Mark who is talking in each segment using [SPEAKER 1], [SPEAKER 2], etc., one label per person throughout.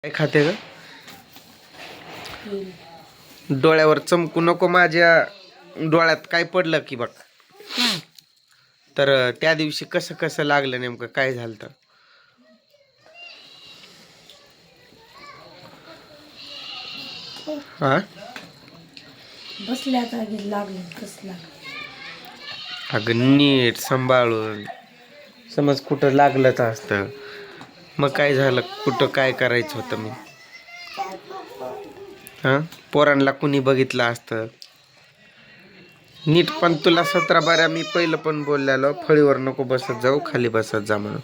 [SPEAKER 1] काय खाते ग? डोळ्यावर चमकू नको माझ्या. डोळ्यात काय पडलं की बघ. तर त्या दिवशी कसं कसं लागलं, नेमकं काय झालं तर? हा,
[SPEAKER 2] बसल्या जागी लागलं कसला.
[SPEAKER 1] अगं नीट सांभाळून, समज कुठं लागलंच असतं मग काय झालं, कुठं काय करायचं होतं मी? हा, पोरांना कुणी बघितलं असतं नीट. पण तुला 17 बाऱ्या मी पहिलं पण बोललेलो, फळीवर नको बसत जाऊ, खाली बसत जा म्हणून.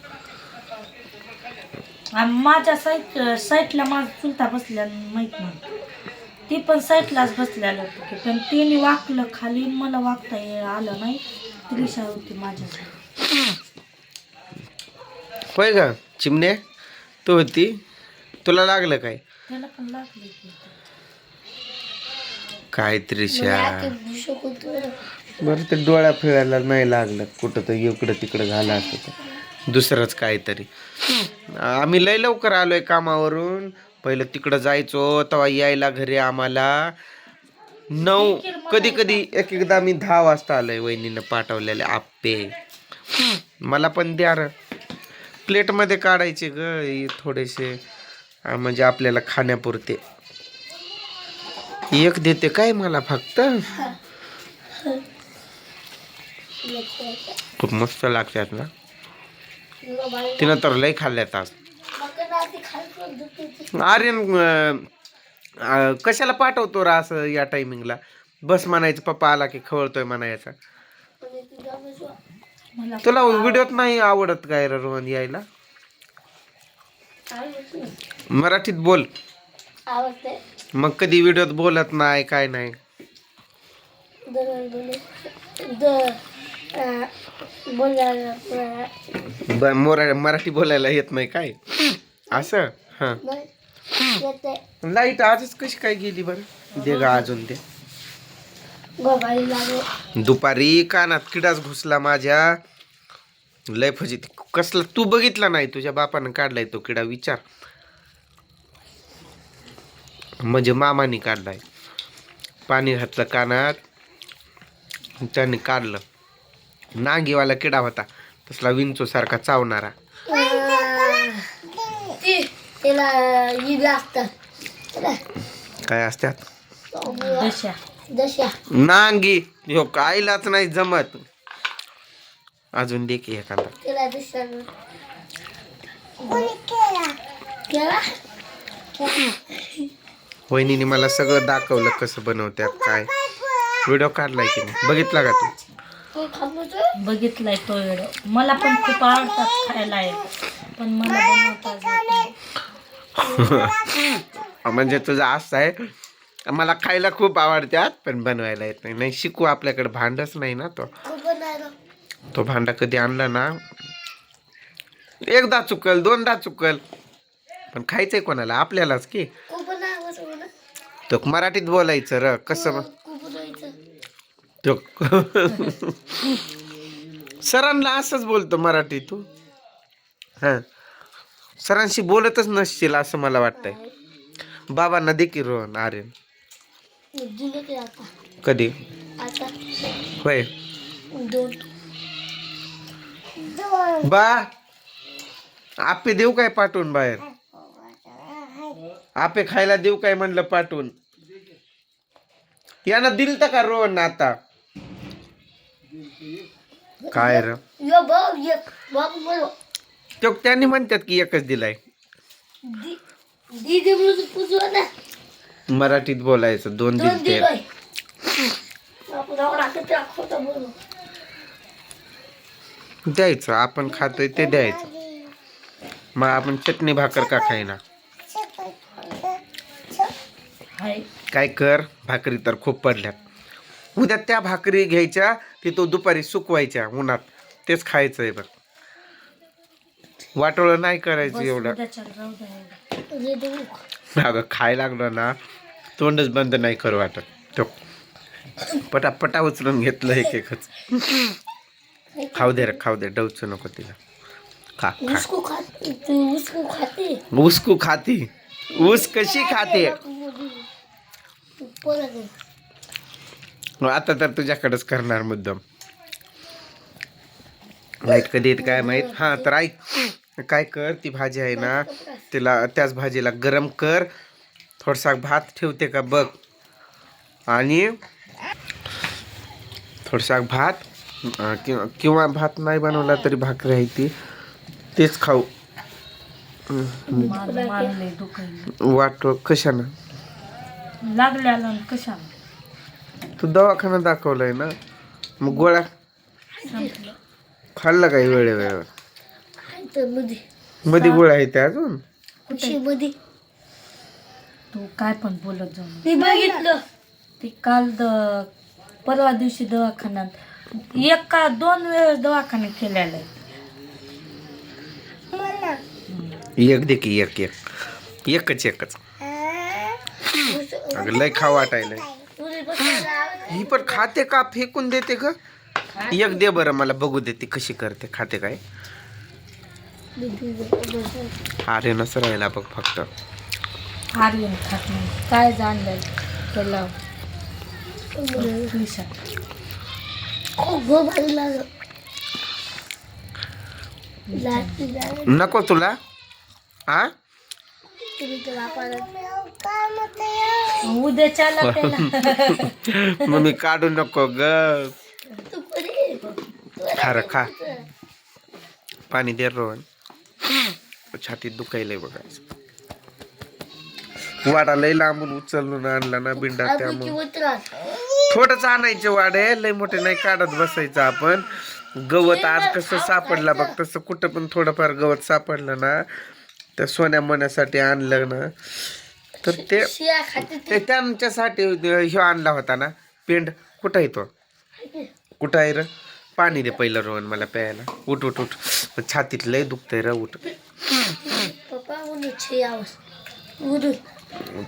[SPEAKER 2] माझ्या साईटला माझा चुलता बसल्या माहित नाही, ती पण साईटलाच बसलेलं होतं की, पण तिने वाकलं खाली, मला वाकता आलं नाही. त्रिशा होती माझ्यासाठी.
[SPEAKER 1] होय ग चिमणे, तू होती? तुला लागलं काय?
[SPEAKER 2] त्याला पण लागलं की.
[SPEAKER 1] काय त्रिशा, बरं ते डोळ्या फिरायला नाही लागलं, कुठं तर इकडं तिकडं झालं असतं दुसरंच काहीतरी. आम्ही लय लवकर आलोय कामावरून. पहिलं तिकडं जायचो तेव्हा यायला घरी आम्हाला 9, कधी कधी एक एकदा मी 10 वाजता आलोय. वहिनीनं पाठवलेले आप्पे मला पण द्या र. प्लेटमध्ये काढायचे ग थोडेसे, म्हणजे आपल्याला खाण्यापुरते. एक देते काय मला फक्त. खूप मस्त लागतात ना. तिनं तर लय खाल्ल्यात आज. अरे कशाला पाठवतो रा असं या टायमिंगला? बस म्हणायचं, पप्पा आला की खवळतोय म्हणायचा. तुला व्हिडिओत नाही आवडत काय रे रोहन यायला? मराठीत बोल. मग कधी व्हिडिओत बोलत नाही, काय नाही. मराठी बोलायला येत नाही काय असं? हा, लाईट आजच कशी काय गेली बरं? दे गा अजून दे. दुपारी कानात किडाच घुसला माझ्या, लय फजिती. कसला तू बघितला नाही? तुझ्या बापानं काढलाय तो किडा, विचार. म्हणजे मामानी काढलाय. पाणी घातलं कानात, त्याने काढलं. नांगीवाला किडा होता, तसला विंचू सारखा चावणारा. काय असतात? नांगी. हो, कायलाच नाही जमत. अजून दे की एखादा. वहिनीने मला सगळं दाखवलं कसं बनवतात काय. व्हिडिओ काढलाय की नाही, बघितला का तू?
[SPEAKER 2] बघितलाय तो व्हिडिओ. मला पण खूप आवडतात खायला, पण मला बनवता
[SPEAKER 1] म्हणजे तुझं असं आहे, मला खायला खूप आवडतात पण बनवायला येत नाही. नाही शिकू, आपल्याकडे भांडच नाही ना. तो भांडा कधी आणला ना, एकदा चुकल, दोनदा चुकल, पण खायचंय कोणाला? आपल्यालाच की. तो मराठीत बोलायचं र. कसं तो सरांना असंच बोलतो मराठी तू? हा, सरांशी बोलतच नसशील असं मला वाटतंय. बाबांना दे की रोहन, आर्यन. कधी? होय. बा, आपे देऊ काय पाठवून बाहेर? आपे खायला देऊ काय म्हणलं पाठवून? यानं दिल का रोहन आता? काय र, तो त्यांनी म्हणतात की एकच दिलाय. मराठीत बोलायचं, 2 दिलते. द्यायचं, आपण खातोय ते द्यायचं. मग आपण चटणी भाकर का खायना? काय कर, भाकरी तर खूप पडल्यात. उद्या त्या भाकरी घ्यायच्या, तिथं दुपारी सुकवायच्या उन्हात, तेच खायचंय बघ. वाटोळं नाही करायचं एवढं. अगं खाय लागलं ना, तोंडच बंद नाही करू वाटत. तो पटापटा उचलून घेतलं एक एकच. खाऊ दे रे, खाऊ दे, डवचू नको तिला. खा खा. उसकू खाती. ऊस कशी खाते आता तर तुझ्याकडेच करणार मुद्दाम. लाईट कधी येते काय माहित. हा तर ऐक, काय कर, ती भाजी आहे ना तिला त्याच भाजीला गरम कर, थोडासा भात ठेवते का बघ, आणि थोडासा भात किंवा भात नाही बनवला तरी भाकरी आहे ती, तेच खाऊ.
[SPEAKER 2] माझं मान लय दुखायलं.
[SPEAKER 1] वाट कशानं
[SPEAKER 2] लागल्याला कशाला.
[SPEAKER 1] तू दवाखाना दाखवलाय ना, मग गोळ्या
[SPEAKER 2] संपलं.
[SPEAKER 1] खाल्ला काही वेळेवर मध्ये गोळ्या आहे त्या अजून.
[SPEAKER 2] तू काय पण बोलत जाऊ. मी बघितलं ते काल परवा दिवशी दवाखान्यात 1 का 2 वेळेस दवाखान्यात केलेला आहे.
[SPEAKER 1] एक दे की एकच अगं लय खा वाटायलंय. ही पण खाते का फेकून देते ग? एक दे बरं, मला बघू दे ती कशी करते, खाते काय. अरे नसं राहिला बघ फक्त.
[SPEAKER 2] आर्यन खात नाही काय जाणलं त्याला.
[SPEAKER 1] नको तुला हा.
[SPEAKER 2] उद्याच्याला
[SPEAKER 1] मग मी काढू नको ग. खा खा, पाणी दे रोहन, छातीत दुखायलंय बघायचं. वाडा लय लांबून उचलून आणला ना बिंडा, त्यामुळे थोडंच आणायचे वाडे, लय मोठे नाही काढत बसायचं आपण. गवत आज कसं सापडला बघ, तसं कुठं पण थोडंफार गवत सापडलं ना, त्या सोन्या मण्यासाठी आणलं ना, तर ते त्यांच्यासाठी ह्यो आणला होता ना पेंड. कुठं आहे तो, कुठं आहे र? पाणी दे पहिलं रोहन मला प्यायला. उठ उठ उठ, छातीत लय दुखतंय र, उठ.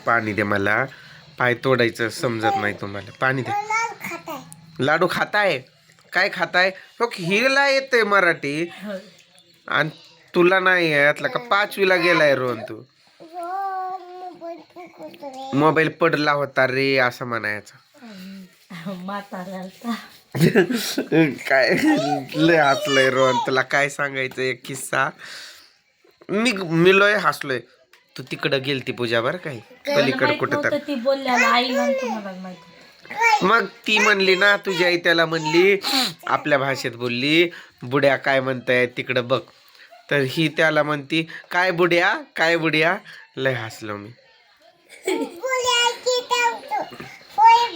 [SPEAKER 1] पाणी दे मला, पाय तोडायचं समजत नाही तुम्हाला. पाणी दे. लाडू खाताय काय खाताय? हिला येतंय मराठी आणि तुला नाही यातला का 5वीला गेलाय रोहन तू. मोबाईल पडला होता रे असं म्हणायचं. काय लय हसलोय रोहन, तुला काय सांगायचं एक किस्सा. मी लय हसलोय. तू तिकडं गेलती पूजा बरं काय पलीकडे कुठं तर,
[SPEAKER 2] ती बोलल्याला आईला तुम्हाला माहिती.
[SPEAKER 1] मग ती म्हणली ना तुझी आई, त्याला म्हणली आपल्या भाषेत बोलली, बुड्या काय म्हणताय तिकडं बघ. तर ही त्याला म्हणती काय बुड्या. लय हसलो मी.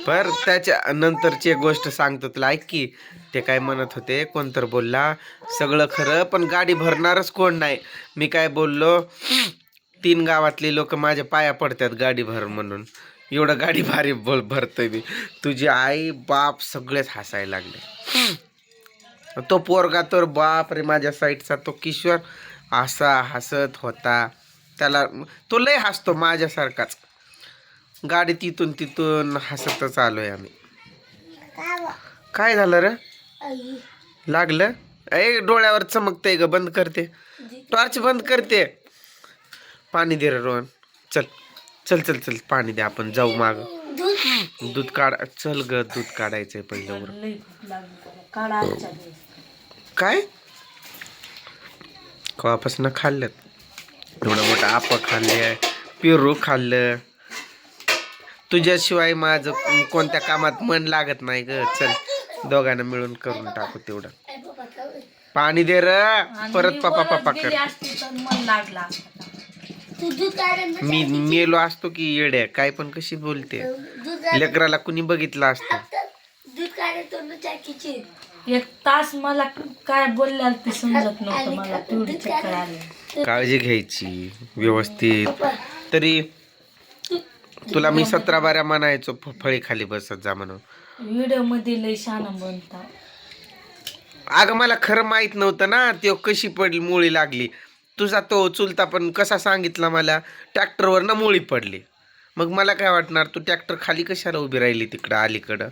[SPEAKER 1] पर त्याच्या नंतरची एक गोष्ट सांगतो तुला, ऐक की. ते काय म्हणत होते, कोणतर बोलला सगळं खरं पण गाडी भरणारच कोण नाही. मी काय बोललो, 3 गावातली लोक माझ्या पाया पडतात गाडी भर म्हणून. एवढं गाडी भारी भरतोय मी. तुझी आई बाप सगळेच हसायला लागले. तो पोरगा तर बाप रे, माझ्या साईडचा तो किशोर असा हसत होता. त्याला तो लय हसतो माझ्यासारखाच. गाडी तिथून हसतच आलोय आम्ही. काय झालं र? लागलं? डोळ्यावर चमकतंय ग, बंद करते टॉर्च, बंद करते. पाणी दे रे रोहन, चल चल चल चल पाणी दे, आपण जाऊ माग. दूध काढ, चल ग दूध काढायचंय पहिलं. काय कवापासून खाल्लं एवढं मोठं आप खाल्ले, पेरू खाल्लं. तुझ्याशिवाय माझं कोणत्या कामात मन लागत नाही ग. चल दोघांना मिळून करून टाकू तेवढं. पाणी दे र, परत पप्पा कर. मी मेलो असतो की येड्या, काय पण कशी बोलते. लेकराला कुणी बघितलं असतं.
[SPEAKER 2] 1 तास मला काय बोलल्याल ते समजत नव्हतं. मला तेवढी चक्कर आली.
[SPEAKER 1] काळजी घ्यायची व्यवस्थित. तरी तुला मी 17 बाऱ्या म्हणायचो फळी खाली बसत जा म्हणून.
[SPEAKER 2] व्हिडिओ मध्ये लय शान बनता.
[SPEAKER 1] अगं मला खरं माहित नव्हतं ना ते कशी पडली, मुळी लागली. तुझा तो चुलता पण कसा सांगितला मला, ट्रॅक्टरवर ना मुळी पडली. मग मला काय वाटणार, तू ट्रॅक्टर खाली कशाला उभी राहिली तिकडं अलीकडं,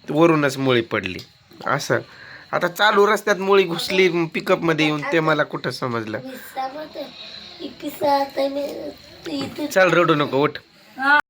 [SPEAKER 1] वरूनच मुळी पडली असं. आता चालू रस्त्यात मुळी घुसली पिकअप मध्ये येऊन, ते मला कुठं समजलं.
[SPEAKER 2] इथे
[SPEAKER 1] चल रडू नको उठ